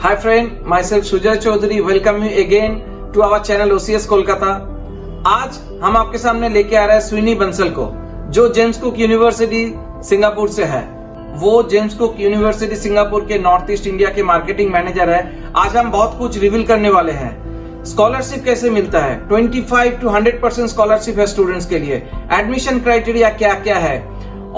Hi friend, myself Sujay Chaudhary welcome you again to our channel OCS Kolkata. आज हम आपके सामने लेके आ रहे हैं स्विनी बंसल को, जो जेम्स कुक यूनिवर्सिटी सिंगापुर से है। वो जेम्स कुक यूनिवर्सिटी सिंगापुर के नॉर्थ ईस्ट इंडिया के मार्केटिंग मैनेजर है। आज हम बहुत कुछ रिवील करने वाले हैं। स्कॉलरशिप कैसे मिलता है, 25 to 100% स्कॉलरशिप है स्टूडेंट्स के लिए, एडमिशन क्राइटेरिया क्या क्या है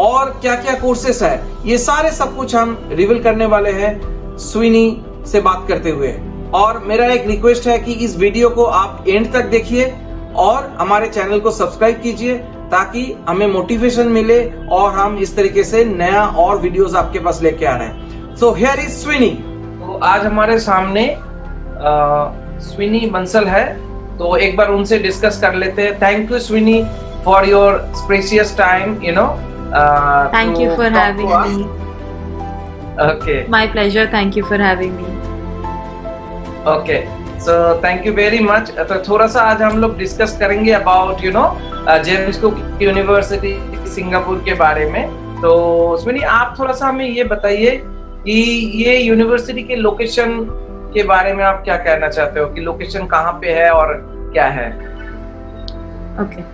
और क्या क्या कोर्सेस है, ये सारे सब कुछ हम रिवील करने वाले हैं स्विनी से बात करते हुए। और मेरा एक रिक्वेस्ट है कि इस वीडियो को आप एंड तक देखिए और हमारे चैनल को सब्सक्राइब कीजिए ताकि हमें मोटिवेशन मिले और हम इस तरीके से नया और वीडियोस आपके पास लेके आ रहे हैं। So here is Swinney. तो आज हमारे सामने स्विनी बंसल है, तो एक बार उनसे डिस्कस कर लेते हैं। Thank you Swinney for your precious time, Thank you for having me. Okay. My pleasure. Thank you for having me. Okay. So thank you very much. तो थोड़ा सा आज हम लोग डिस्कस करेंगे about James Cook university Singapore के बारे में। तो स्विनी, आप थोड़ा सा हमें ये बताइए कि ये यूनिवर्सिटी के लोकेशन के बारे में आप क्या कहना चाहते हो, कि लोकेशन कहाँ पे है और क्या है? Okay.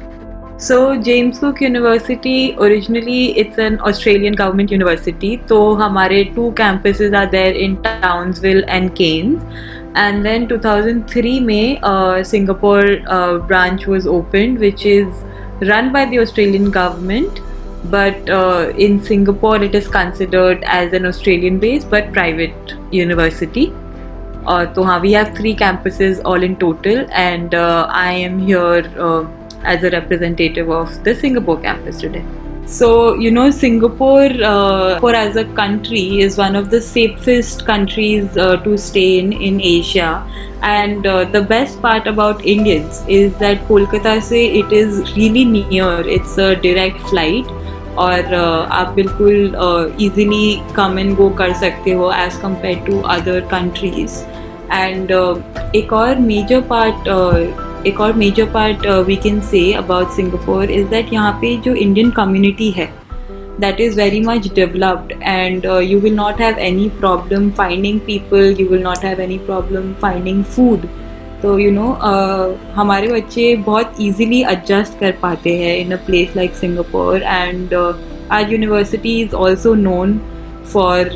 So James Cook University, originally it's an Australian government university. तो हमारे 2 campuses are there in Townsville and Cairns. And then 2003 में Singapore branch was opened, which is run by the Australian government. But in Singapore it is considered as an Australian based but private university. So we have 3 campuses all in total, and I am here as a representative of the Singapore campus today. So, Singapore as a country is one of the safest countries to stay in Asia. And the best part about Indians is that Kolkata se it is really near. It's a direct flight. और आप बिल्कुल easily come and go कर सकते हो as compared to other countries. And एक और major part we can say about Singapore is that यहाँ पे जो Indian community है, that is very much developed, and you will not have any problem finding people, you will not have any problem finding food. तो हमारे बच्चे बहुत easily adjust कर पाते हैं in a place like Singapore. And our university is also known for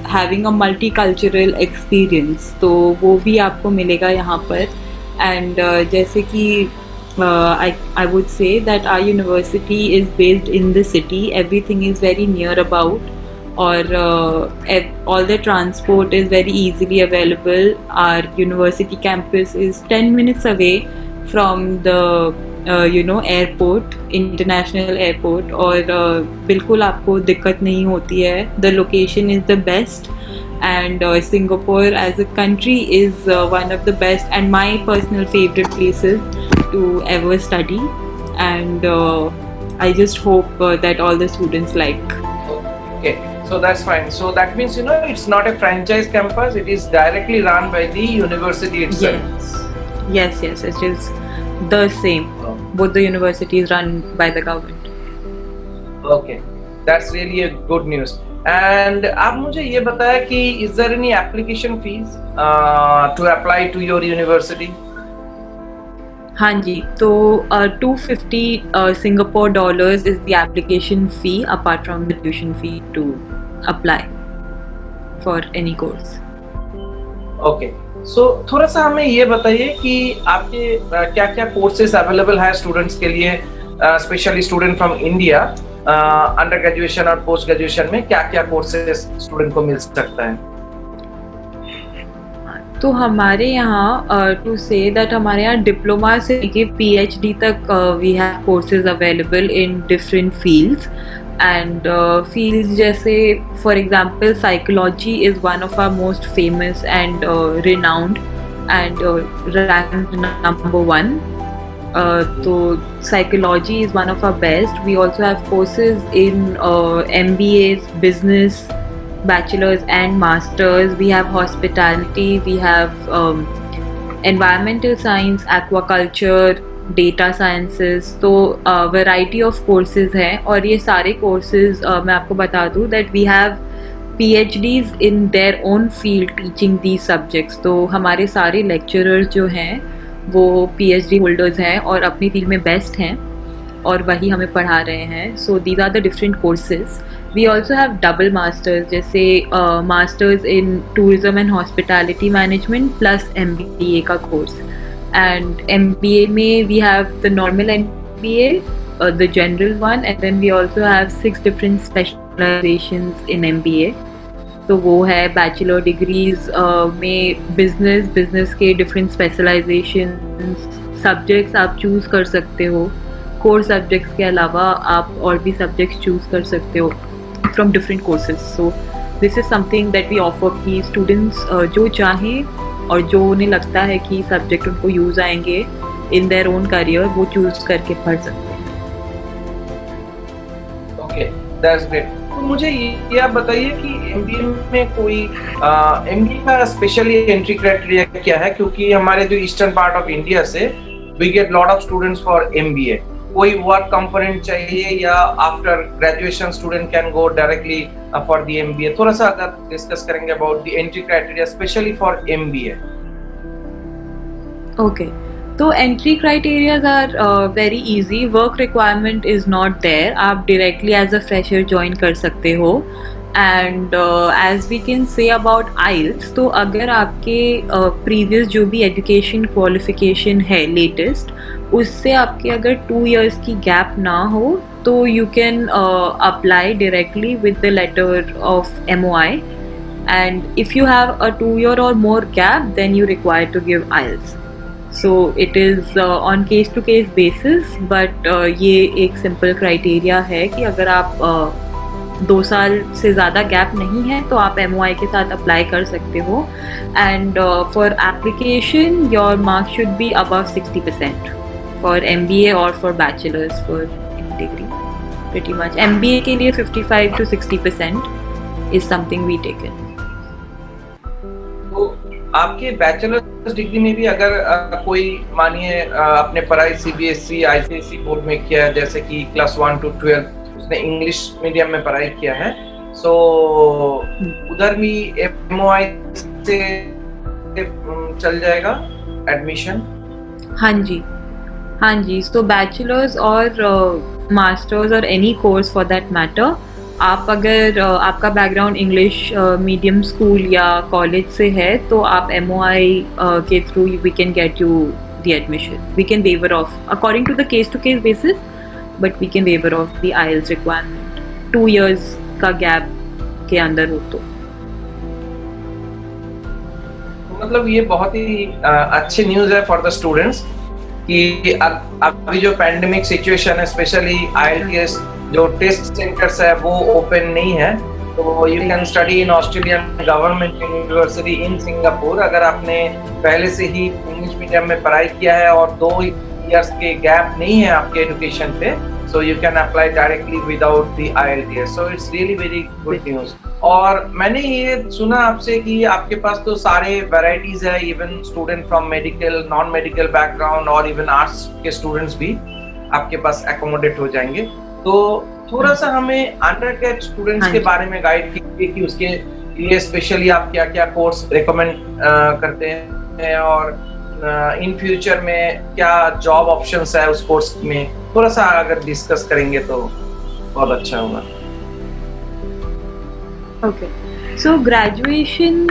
having a multicultural experience, तो वो भी आपको मिलेगा यहाँ पर. And जैसे कि I would say that our university is based in the city, everything is very near about, or all the transport is very easily available. Our university campus is 10 minutes away from the airport, international airport, और बिल्कुल आपको दिक्कत नहीं होती है. The location is the best, and Singapore as a country is one of the best and my personal favorite places to ever study. And I just hope that all the students like. Okay, so that's fine. So that means it's not a franchise campus, it is directly run by the university itself. Yes, it is the same. Both the universities run by the government. Okay, that's really a good news. And आप मुझे ये बताया कि is there any application fees to apply to your university? हाँ जी, तो 250 Singapore dollars is the application fee apart from the tuition fee to apply for any course. Okay, so थोड़ा सा हमें ये बताइए कि आपके क्या क्या कोर्सेज अवेलेबल है स्टूडेंट्स के लिए, specially student from India, under graduation और पोस्ट ग्रेजुएशन में क्या क्या कोर्सेज स्टूडेंट को मिल सकता है? तो हमारे यहाँ टू से दैट हमारे यहाँ डिप्लोमा से लेके PhD तक we have courses available in different fields. And fields जैसे for example psychology is one of our most famous and renowned and ranked number 1. तो psychology is one of our best. We also have courses in MBAs, business, bachelor's and master's. We have hospitality, we have environmental science, aquaculture, data sciences. तो variety of courses हैं, और ये सारे courses मैं आपको बता दूँ that we have PhDs in their own field teaching these subjects. तो हमारे सारे lecturers जो हैं वो PhD holders हैं और अपनी फील्ड में बेस्ट हैं और वही हमें पढ़ा रहे हैं. So these are the different courses. We also have double masters, जैसे masters in tourism and hospitality management plus MBA का course. And MBA में we have the normal MBA, the general one, and then we also have 6 different specializations in MBA. तो वो है bachelor degrees में business के different specialisation subjects आप choose कर सकते हो. कोर सब्जेक्ट्स के अलावा आप और भी सब्जेक्ट्स चूज़ कर सकते हो from different courses. So this is something that we offer कि स्टूडेंट्स जो चाहें और जो उन्हें लगता है कि सब्जेक्ट उनको यूज़ आएंगे इन देयर ओन करियर वो चूज़ करके पढ़ सकते हैं. Okay, that's great. तो मुझे ये आप बताइए कि एमबीए में कोई एमबीए का स्पेशली एंट्री क्राइटेरिया क्या है, क्योंकि हमारे जो ईस्टर्न पार्ट ऑफ इंडिया से we get lot of students for MBA. कोई वर्क कंपोनेंट चाहिए या after graduation student can go directly for the MBA? थोड़ा सा अगर डिस्कस करेंगे about the entry criteria specially for MBA. Okay, तो entry criterias are very easy. Work requirement is not there. आप directly as a fresher join कर सकते हो. And as we can say about आइल्स, तो अगर आपके प्रीवियस जो भी एजुकेशन क्वालिफिकेशन है लेटेस्ट उससे आपके अगर 2 years की गैप ना हो तो you can apply directly with the letter of MOI. And if you have a 2 year or more gap then you require to give IELTS. So it is on case to case basis, but ये एक simple criteria है कि अगर आप 2 साल से ज़्यादा gap नहीं है तो आप MOI के साथ अप्लाई कर सकते हो. And for application your marks should be above 60% for MBA और for bachelors for degree. Pretty much MBA के लिए 55 to 60% is something we take in. तो आपके बैचलर्स डिग्री में भी अगर कोई मानिए अपने पढ़ाई CBSE ICSE बोर्ड में किया है, जैसे कि क्लास 1 to 12 उसने इंग्लिश मीडियम में पढ़ाई किया है, सो उधर भी MOI से चल जाएगा एडमिशन? हाँ जी. तो बैचलर्स और मास्टर्स और any course for that matter, आप अगर आपका बैकग्राउंड इंग्लिश मीडियम स्कूल या कॉलेज से है तो आप MOI के through we can get you the admission. We can waiver off according to the case to case basis, but we can waiver off the IELTS requirement 2 years का gap के अंदर हो तो. मतलब ये बहुत ही अच्छी न्यूज़ है फॉर द स्टूडेंट्स कि अभी जो पैंडेमिक सिचुएशन है, स्पेशली IELTS जो टेस्ट सेंटर्स है वो ओपन नहीं है, तो you can study in Australian government university in Singapore. अगर आपने पहले से ही इंग्लिश मीडियम में पढ़ाई किया है और 2 years के गैप नहीं है आपके एजुकेशन पे, so you can apply directly without the IELTS. So it's really very good news. और मैंने ये सुना आपसे कि आपके पास तो सारे वैरायटीज है, even student from medical, non medical background और इवन आर्ट्स के स्टूडेंट्स भी आपके पास एकोमोडेट हो जाएंगे. तो थोड़ा सा हमें अंडरग्रेड स्टूडेंट्स के बारे में गाइड कीजिए कि उसके लिए स्पेशली आप क्या क्या कोर्स रिकमेंड करते हैं और इन फ्यूचर में क्या जॉब ऑप्शंस है उस कोर्स में, थोड़ा सा अगर डिस्कस करेंगे तो बहुत अच्छा होगा. ओके, सो ग्रेजुएशन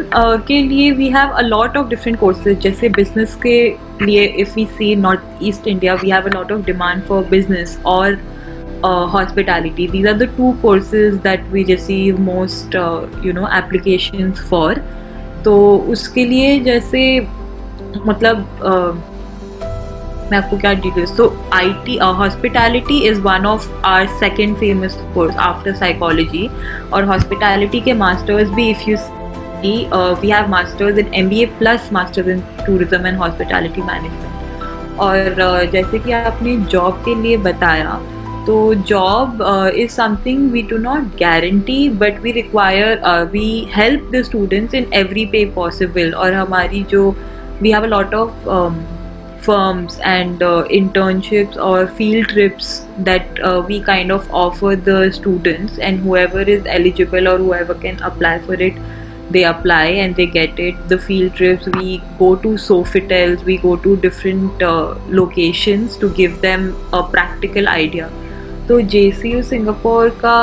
के लिए we have a lot of different courses. जैसे बिजनेस के लिए if we see north east India we have a lot of demand for business और hospitality. These are the 2 courses that we receive most applications for. तो उसके लिए जैसे मतलब मैं आपको क्या डिटेल्स, तो IT hospitality is one of our second famous course after psychology. और हॉस्पिटैलिटी के मास्टर्स भी if you see we have masters in MBA plus masters in tourism and hospitality management. और जैसे कि आपने जॉब के लिए बताया, तो job is something we do not guarantee but we require, we help the students in every way possible. और हमारी जो we have a lot of firms and internships or field trips that we kind of offer the students, and whoever is eligible or whoever can apply for it, they apply and they get it. The field trips, we go to Sofitels, we go to different locations to give them a practical idea. So JCU Singapore का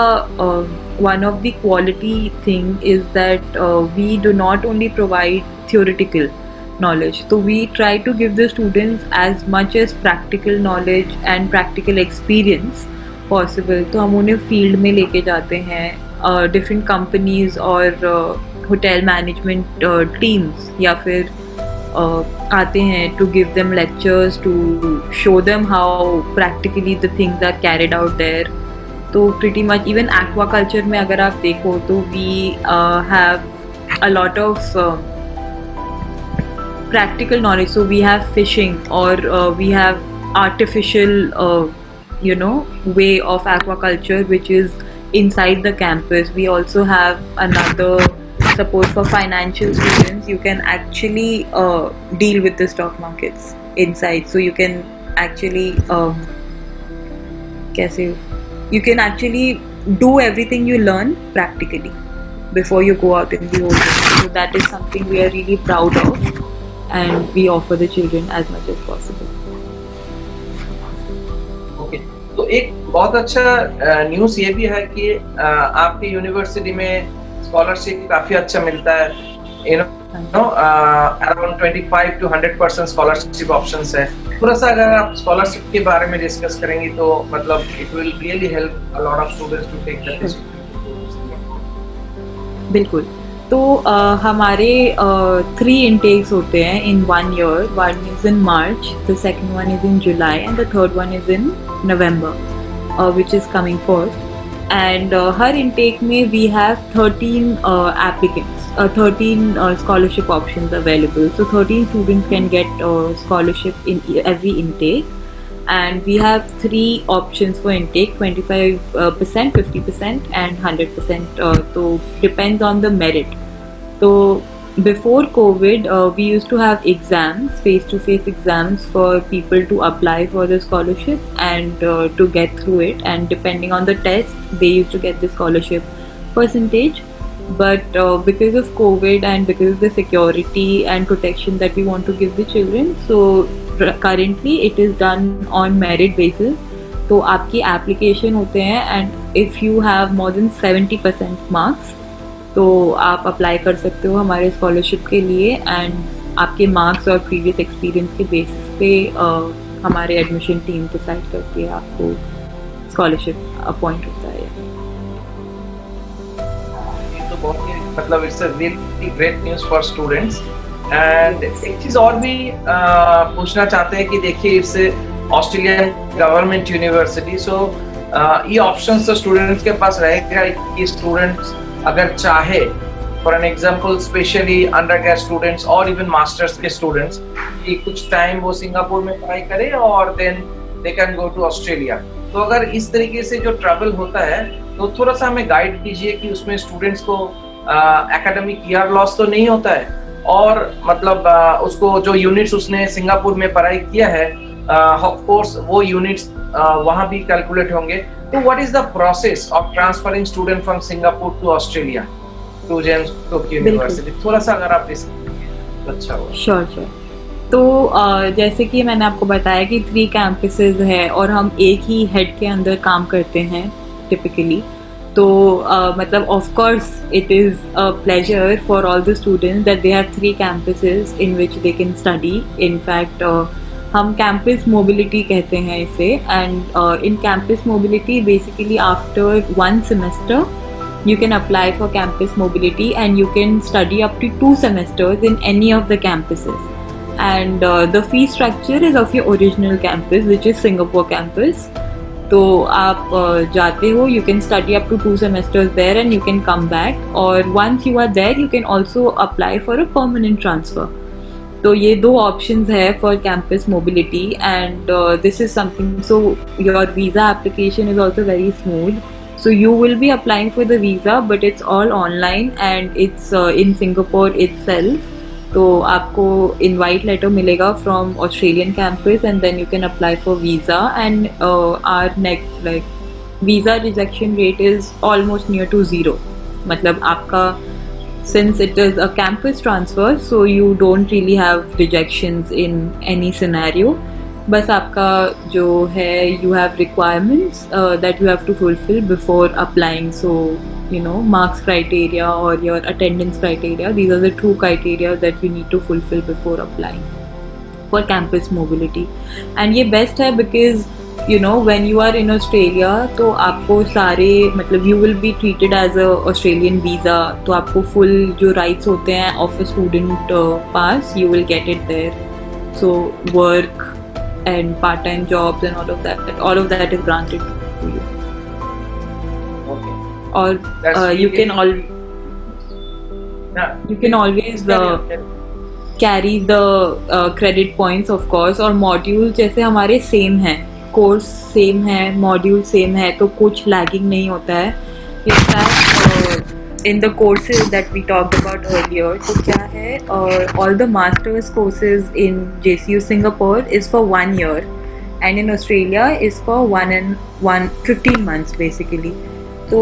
one of the quality thing is that we do not only provide theoretical knowledge, so we try to give the students as much as practical knowledge and practical experience possible. तो हम उन्हें field में लेके जाते हैं, different companies और hotel management teams, या फिर आते हैं to give them lectures, to show them how practically the things are carried out there. तो pretty much even aquaculture में अगर आप देखो तो we have a lot of practical knowledge. So we have fishing, or we have artificial way of aquaculture which is inside the campus. We also have another support for financial students. You can actually deal with the stock markets inside, so you can actually you can actually do everything you learn practically before you go out in the open. So that is something we are really proud of, and we offer the children as much as possible. Okay, तो एक बहुत अच्छा news ये भी है कि आपकी university में स्कॉलरशिप काफी अच्छा मिलता है, अराउंड 25 to 100% स्कॉलरशिप ऑप्शंस है. थोड़ा सा अगर आप स्कॉलरशिप के बारे में डिस्कस करेंगे तो मतलब it will really help a lot of students to take that decision. बिल्कुल. तो हमारे 3 intakes होते हैं in 1 year. One is in March, the second one is in July, and the third one is in November, which is coming forth. And her intake में we have 13 applicants, 13 scholarship options available. So 13 students can get scholarship in every intake, and we have 3 options for intake: 25%, 50%, and 100%. So depends on the merit. So before COVID, we used to have exams, face-to-face exams for people to apply for the scholarship and to get through it. And depending on the test, they used to get the scholarship percentage. But because of COVID and because of the security and protection that we want to give the children, so currently it is done on merit basis. तो आपकी application होते हैं, and if you have more than 70% marks, तो आप apply कर सकते हो हमारे स्कॉलरशिप के लिए. एंड आपके मार्क्स और प्रीवियस एक्सपीरियंस के बेसिस पे हमारे एडमिशन टीम डिसाइड करती है आपको स्कॉलरशिप अपॉइंट होता है. ये तो बहुत ही मतलब it's a really great news for students. And एक चीज और भी पूछना चाहते हैं कि देखिए इट्स ऑस्ट्रेलियन गवर्नमेंट यूनिवर्सिटी, सो ये ऑप्शंस तो स्टूडेंट्स के पास रहेगा कि स्टूडेंट्स अगर चाहे, for an example specially undergrad students और इवन मास्टर्स के स्टूडेंट्स, कि कुछ टाइम वो सिंगापुर में पढ़ाई करें और then they can go to Australia. तो अगर इस तरीके से जो ट्रैवल होता है तो थोड़ा सा हमें गाइड कीजिए कि उसमें स्टूडेंट्स को एकेडमिक ईयर लॉस तो नहीं होता है, और मतलब उसको जो यूनिट्स उसने सिंगापुर में पढ़ाई किया है ऑफ कोर्स वो यूनिट्स वहाँ भी कैलकुलेट होंगे. तो what is the process of transferring student from Singapore to Australia to James Cook University? थोड़ा सा अगर आप डिस्कस तो अच्छा होगा. श्योर. तो जैसे कि मैंने आपको बताया कि 3 कैंपसेस है और हम एक ही हेड के अंदर काम करते हैं टिपिकली. तो मतलब of course it is a pleasure for all the students that they have 3 campuses in which they can study. In fact हम कैंपस मोबिलिटी कहते हैं इसे. And in campus mobility basically after 1 semester you can apply for campus mobility and you can study up to 2 semesters in any of the campuses. And the fee structure is of your original campus, which is Singapore campus. तो आप जाते हो, you can study up to 2 semesters there and you can come back, or once you are there you can also apply for a permanent transfer. तो ये 2 options है for campus mobility. And this is something, so your visa application is also very smooth. So you will be applying for the visa, but it's all online and it's in Singapore itself. तो आपको invite letter मिलेगा from Australian campus and then you can apply for visa and our next like visa rejection rate is almost near to zero. मतलब आपका since it is a campus transfer so you don't really have rejections in any scenario. बस आपका जो है you have requirements that you have to fulfill before applying. So you know, marks criteria or your attendance criteria, these are the true criteria that you need to fulfill before applying for campus mobility. And ये best है because you know when you are in Australia तो आपको सारे मतलब you will be treated as a Australian visa, तो आपको full जो rights होते हैं of a student pass you will get it there. So work and part-time jobs and all of that is granted to you. Okay. Or That's you really- can all Yeah. you can always carry the credit points of course. और modules जैसे हमारे same हैं, course same है, module same है, तो कुछ lagging नहीं होता है. In fact, in the courses that we talked about earlier, तो क्या है all the masters courses in JCU Singapore is for 1 year and in Australia is for 15 months basically. तो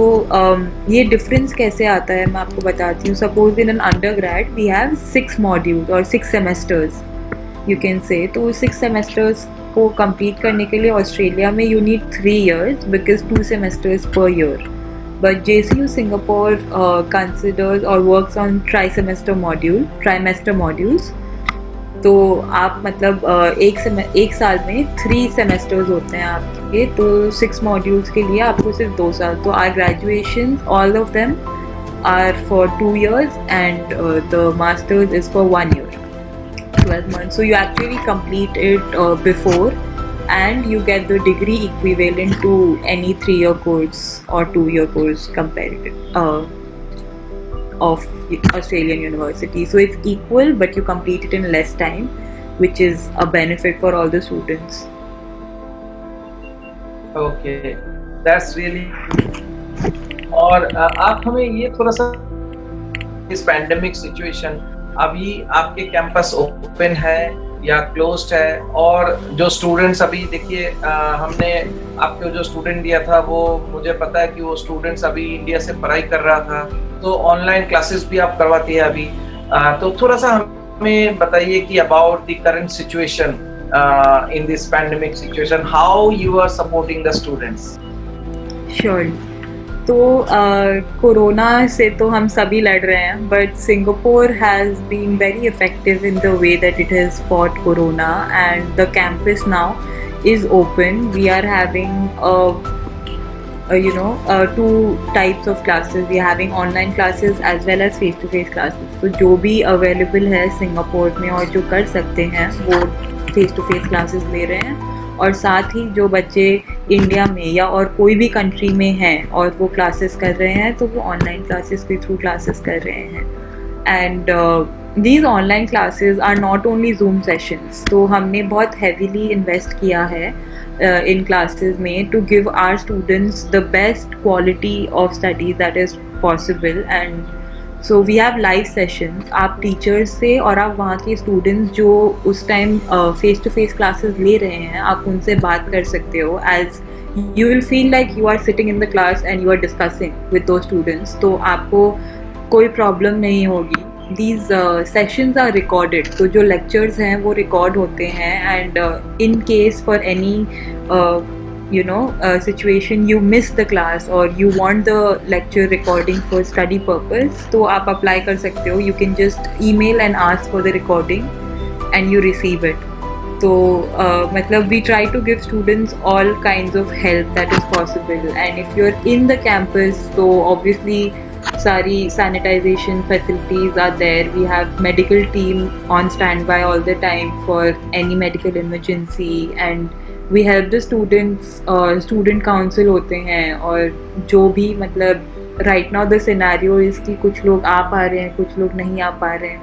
ये डिफरेंस कैसे आता है मैं आपको बताती हूँ. Suppose in an undergrad we have 6 modules और 6 सेमेस्टर्स यू कैन से. तो 6 सेमेस्टर्स को कंप्लीट करने के लिए ऑस्ट्रेलिया में you need 3 years because 2 semesters per year. But JCU Singapore considers और वर्क्स ऑन ट्राइमेस्टर मॉड्यूल्स. तो आप मतलब एक साल में 3 सेमेस्टर्स होते हैं आपके. तो 6 मॉड्यूल्स के लिए आपको सिर्फ 2 साल. तो our graduation all of them are for 2 years and the masters is for 1 year, 12 months. So you actually complete it before and you get the degree equivalent to any 3-year course or 2-year course comparative of Australian university. So it's equal but you complete it in less time, which is a benefit for all the students. Okay, that's really. और आप हमें ये थोड़ा सा इस pandemic situation अभी आपके campus open है या क्लोज्ड है, और जो स्टूडेंट्स अभी देखिए हमने आपको जो स्टूडेंट दिया था वो मुझे पता है कि वो स्टूडेंट्स अभी इंडिया से पढ़ाई कर रहा था, तो ऑनलाइन क्लासेस भी आप करवाती है अभी. तो थोड़ा सा हमें बताइए कि about the current situation in this pandemic situation, how you are supporting the students. Sure. तो कोरोना से तो हम सभी लड़ रहे हैं, but Singapore has been very effective in the way that it has fought corona and the campus now is open. We are having two types of classes. We are having online classes as well as face-to-face classes. तो जो भी available है Singapore में और जो कर सकते हैं वो face-to-face classes ले रहे हैं, और साथ ही जो बच्चे इंडिया में या और कोई भी कंट्री में हैं और वो क्लासेस कर रहे हैं तो वो ऑनलाइन क्लासेस के थ्रू क्लासेस कर रहे हैं. And these online classes are not only Zoom sessions. तो हमने बहुत हैवीली इन्वेस्ट किया है in classes में to give our students the best quality of studies that is possible. And so we have live sessions. आप teachers से और आप वहाँ के स्टूडेंट्स जो उस time face to face classes ले रहे हैं आप उनसे बात कर सकते हो. As you will feel like you are sitting in the class and you are discussing with those students. तो आपको कोई प्रॉब्लम नहीं होगी. These sessions are recorded. तो जो lectures हैं वो record होते हैं, and in case for any situation you miss the class or you want the lecture recording for study purpose, तो आप apply कर सकते हो. You can just email and ask for the recording and you receive it. तो मतलब we try to give students all kinds of help that is possible. And if you're in the campus, so obviously सारी sanitization facilities are there. We have medical team on standby all the time for any medical emergency, and we help the students. Student council होते हैं, और जो भी मतलब right now the scenario is कि कुछ लोग आ पा रहे हैं कुछ लोग नहीं आ पा रहे हैं.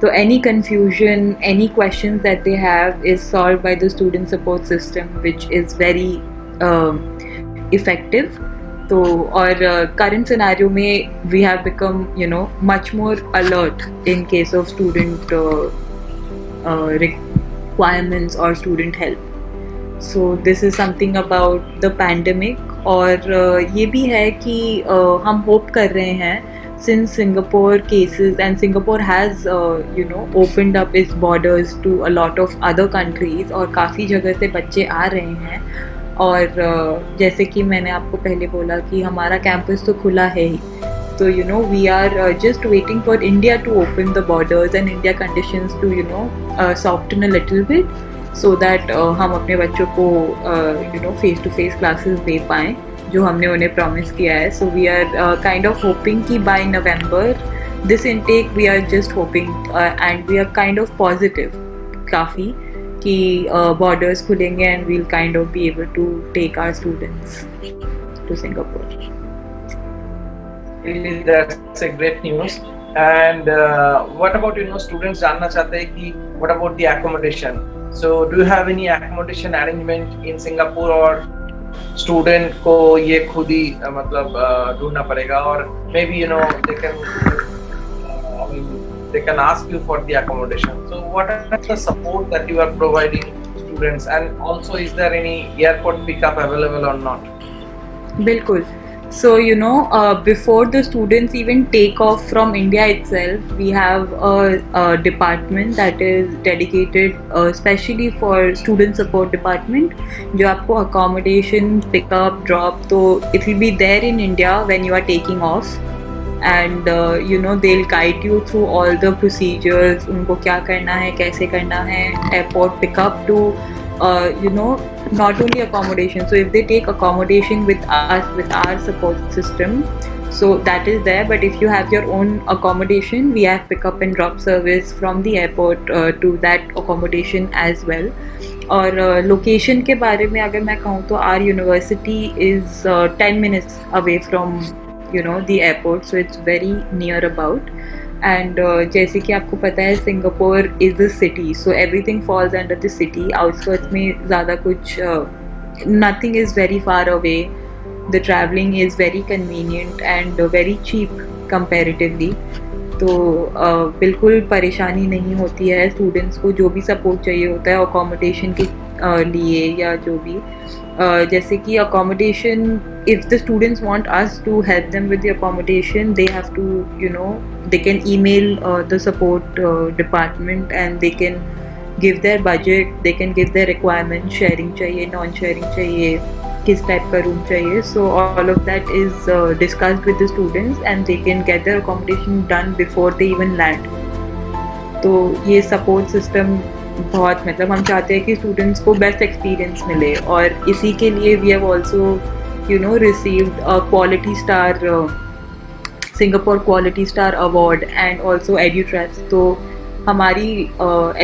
तो any confusion, any questions that they have is solved by the student support system, which is very effective. तो और करंट सिनेरियो में we have become much more alert in case of student requirements or student help. So this is something about the pandemic. और ये भी है कि हम hope कर रहे हैं since Singapore cases and Singapore has opened up its borders to a lot of other countries और काफ़ी जगह से बच्चे आ रहे हैं और जैसे कि मैंने आपको पहले बोला कि हमारा कैंपस तो खुला है ही तो we are just waiting for India to open the borders and India conditions to soften a little bit so that हम अपने बच्चों को face to face classes दे पाएँ जो हमने उन्हें promise किया है. So we are kind of hoping कि by November this intake we are just hoping and we are kind of positive काफ़ी कि borders खुलेंगे and we'll kind of be able to take our students to Singapore. Really, that's a great news. And what about students जानना चाहते हैं कि what about the accommodation? So do you have any accommodation arrangement in Singapore or student को ये खुद ही मतलब ढूंढना पड़ेगा और maybe they can ask you for the accommodation. So what are the support that you are providing students and also is there any airport pickup available or not? बिल्कुल. So before the students even take off from India itself, we have a department that is dedicated especially for student support department जो आपको accommodation, pickup, drop तो it will be there in India when you are taking off and they'll guide you through all the procedures उनको क्या करना है कैसे करना है airport pickup to not only accommodation. So if they take accommodation with us, with our support system, so that is there. But if you have your own accommodation, we have pick up and drop service from the airport to that accommodation as well. और location के बारे में अगर मैं कहूँ तो our university is 10 minutes away from the airport, so it's very near about. And जैसे कि आपको पता है Singapore is the city so everything falls under the city outskirts में ज़्यादा कुछ nothing is very far away the travelling is very convenient and very cheap comparatively तो बिल्कुल परेशानी नहीं होती है स्टूडेंट्स को जो भी सपोर्ट चाहिए होता है अकोमोडेशन के लिए या जो भी जैसे कि accommodation if the students want us to help them with the accommodation they have to they can email the support department and they can give their budget they can give their requirements sharing चाहिए non sharing चाहिए किस type का room चाहिए so all of that is discussed with the students and they can get their accommodation done before they even land तो ये support system बहुत मतलब हम चाहते हैं कि स्टूडेंट्स को बेस्ट एक्सपीरियंस मिले और इसी के लिए we have also received a quality star Singapore quality star award and also EduTrust तो हमारी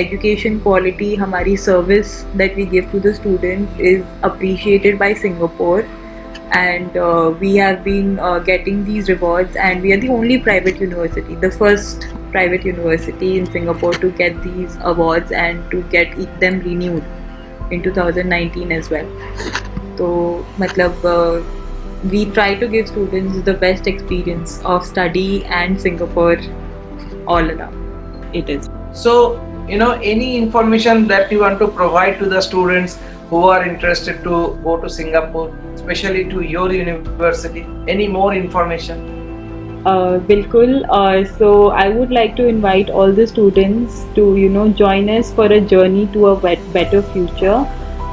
एजुकेशन क्वालिटी हमारी service that we give to the student is appreciated by Singapore and we have been getting these rewards and we are the only private university the first private university in Singapore to get these awards and to get them renewed in 2019 as well so matlab we try to give students the best experience of study and Singapore all around it is so any information that you want to provide to the students who are interested to go to Singapore, especially to your university, any more information? Bilkul. So I would like to invite all the students to join us for a journey to a better future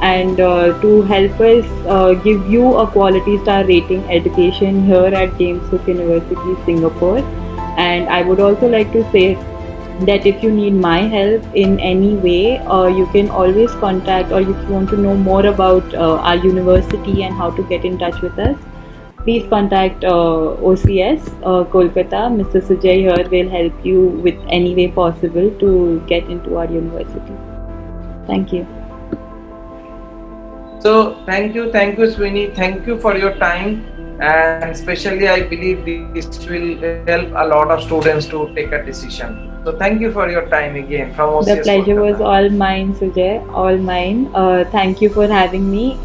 and to help us give you a quality star rating education here at James Cook University, Singapore. And I would also like to say that if you need my help in any way you can always contact or if you want to know more about our university and how to get in touch with us please contact OCS Kolkata. Mr. Sujay here will help you with any way possible to get into our university. Thank you. So thank you Swini, thank you for your time and especially I believe this will help a lot of students to take a decision. So thank you for your time again from OCS. The pleasure Kolkata. was all mine, Sujay, all mine. Thank you for having me